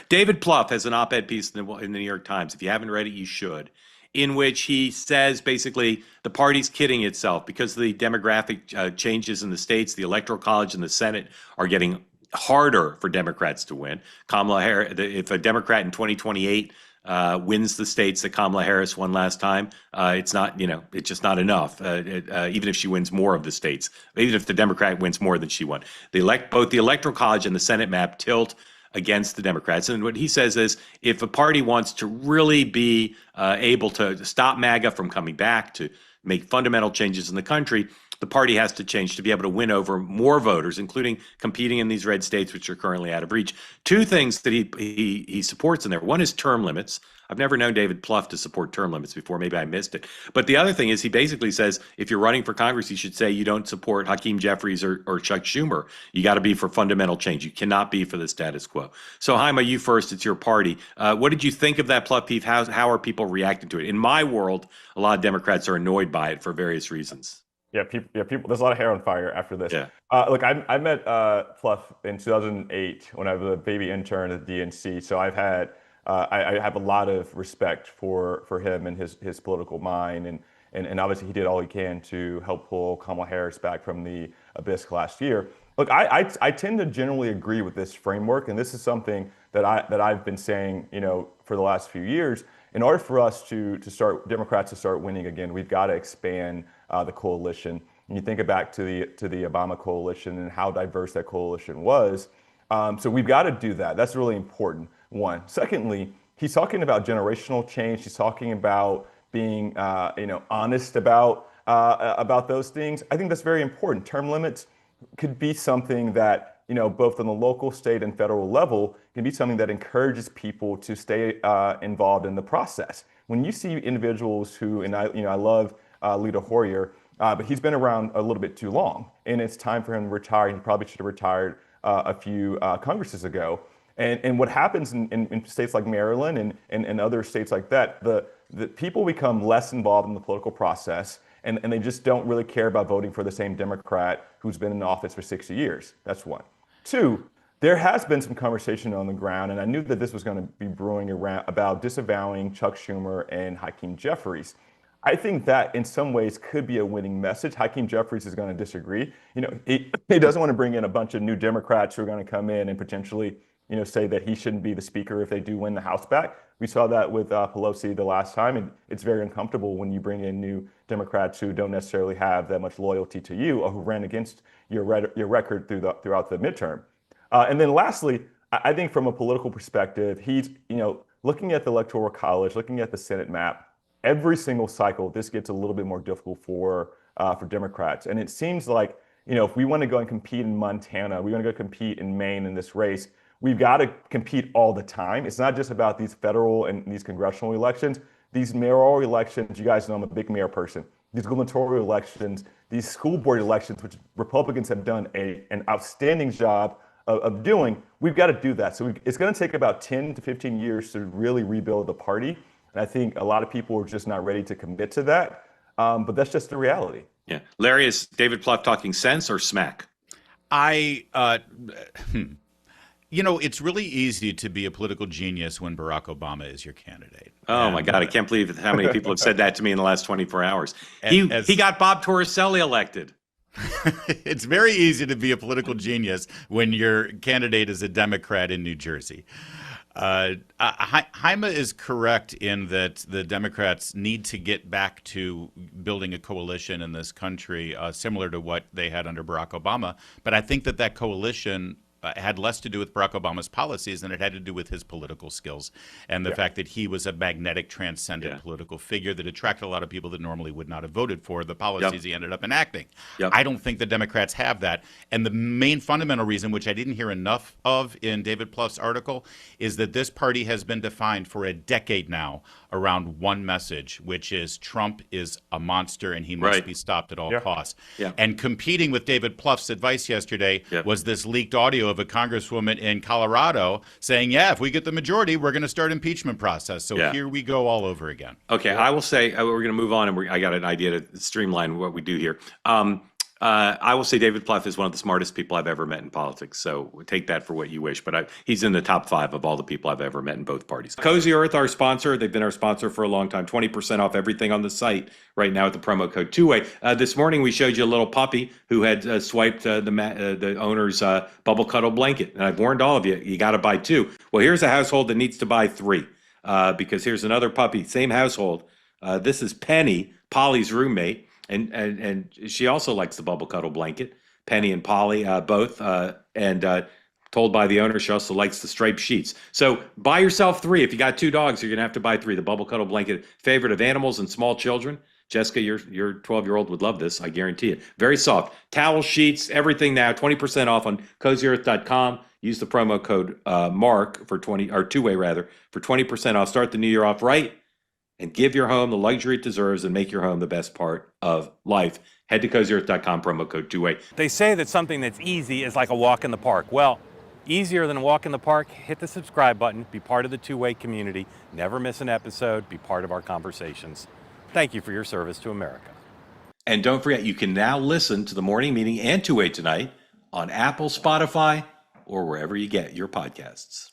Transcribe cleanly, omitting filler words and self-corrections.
David Plouffe has an op-ed piece in the New York Times. If you haven't read it, you should. In which he says basically the party's kidding itself because the demographic changes in the states, the Electoral College and the Senate are getting harder for Democrats to win. Kamala Harris, if a Democrat in 2028 wins the states that Kamala Harris won last time, it's not, it's just not enough. Even if she wins more of the states, even if the Democrat wins more than she won, both the Electoral College and the Senate map tilt against the Democrats. And what he says is, if a party wants to really be able to stop MAGA from coming back, to make fundamental changes in the country, the party has to change to be able to win over more voters, including competing in these red states, which are currently out of reach. Two things that he supports in there. One is term limits. I've never known David Plouffe to support term limits before. Maybe I missed it. But the other thing is he basically says if you're running for Congress, you should say you don't support Hakeem Jeffries or Chuck Schumer. You got to be for fundamental change. You cannot be for the status quo. So Jaime, you first. It's your party. What did you think of that Plouffe piece? How are people reacting to it? In my world, a lot of Democrats are annoyed by it for various reasons. Yeah, people. There's a lot of hair on fire after this. Yeah. Look, I met Plouffe in 2008 when I was a baby intern at the DNC. So I've had I have a lot of respect for him and his political mind, and obviously he did all he can to help pull Kamala Harris back from the abyss last year. Look, I tend to generally agree with this framework, and this is something that I've been saying, for the last few years. In order for us to start Democrats to start winning again, we've got to expand the coalition. And you think back to the Obama coalition and how diverse that coalition was. So we've got to do that. That's really important. One. Secondly, he's talking about generational change. He's talking about being honest about those things. I think that's very important. Term limits could be something that, both on the local, state, and federal level, can be something that encourages people to stay involved in the process. When you see individuals who, and I love Lita Hoyer, but he's been around a little bit too long, and it's time for him to retire. He probably should have retired a few Congresses ago. And what happens in states like Maryland and other states like that, the people become less involved in the political process, and they just don't really care about voting for the same Democrat who's been in office for 60 years. That's one. Two, there has been some conversation on the ground, and I knew that this was going to be brewing around about disavowing Chuck Schumer and Hakeem Jeffries. I think that in some ways could be a winning message. Hakeem Jeffries is going to disagree. He doesn't want to bring in a bunch of new Democrats who are going to come in and potentially, say that he shouldn't be the speaker if they do win the House back. We saw that with Pelosi the last time, and it's very uncomfortable when you bring in new Democrats who don't necessarily have that much loyalty to you or who ran against your record throughout the midterm. And then lastly, I think from a political perspective, he's looking at the Electoral College, looking at the Senate map. Every single cycle, this gets a little bit more difficult for Democrats, and it seems like if we want to go and compete in Montana, we want to go compete in Maine in this race. We've got to compete all the time. It's not just about these federal and these congressional elections. These mayoral elections, you guys know I'm a big mayor person. These gubernatorial elections, these school board elections, which Republicans have done an outstanding job of doing, we've got to do that. So it's going to take about 10 to 15 years to really rebuild the party. And I think a lot of people are just not ready to commit to that. But that's just the reality. Yeah. Larry, is David Plouffe talking sense or smack? It's really easy to be a political genius when Barack Obama is your candidate. Oh, my God. I can't believe how many people have said that to me in the last 24 hours. He got Bob Torricelli elected. It's very easy to be a political genius when your candidate is a Democrat in New Jersey. Jaime is correct in that the Democrats need to get back to building a coalition in this country similar to what they had under Barack Obama. But I think that coalition had less to do with Barack Obama's policies than it had to do with his political skills and the fact that he was a magnetic, transcendent political figure that attracted a lot of people that normally would not have voted for the policies he ended up enacting. I don't think the Democrats have that. And the main fundamental reason, which I didn't hear enough of in David Plouffe's article, is that this party has been defined for a decade now around one message, which is Trump is a monster and he must be stopped at all costs. And competing with David Plouffe's advice yesterday was this leaked audio of a congresswoman in Colorado saying, if we get the majority, we're going to start impeachment process. So here we go all over again. Okay, I will say we're going to move on, and I got an idea to streamline what we do here. I will say David Plouffe is one of the smartest people I've ever met in politics. So take that for what you wish. But he's in the top 5 of all the people I've ever met in both parties. Cozy Earth, our sponsor, they've been our sponsor for a long time. 20% off everything on the site right now with the promo code two-way. This morning we showed you a little puppy who had swiped the owner's bubble cuddle blanket. And I've warned all of you, you got to buy 2. Well, here's a household that needs to buy 3 because here's another puppy, same household. This is Penny, Polly's roommate. And she also likes the bubble cuddle blanket. Penny and Polly both, and told by the owner she also likes the striped sheets. So buy yourself 3. If you got 2 dogs, you're gonna have to buy 3. The bubble cuddle blanket, favorite of animals and small children. Jessica, your 12-year-old would love this, I guarantee it. Very soft. Towel sheets, everything now, 20% off on cozyearth.com. Use the promo code Mark for 20 or two-way rather for 20% off. Start the new year off right. And give your home the luxury it deserves and make your home the best part of life. Head to cozyearth.com, promo code two-way. They say that something that's easy is like a walk in the park. Well, easier than a walk in the park, hit the subscribe button, be part of the two-way community, never miss an episode, be part of our conversations. Thank you for your service to America. And don't forget, you can now listen to the morning meeting and two-way tonight on Apple, Spotify, or wherever you get your podcasts.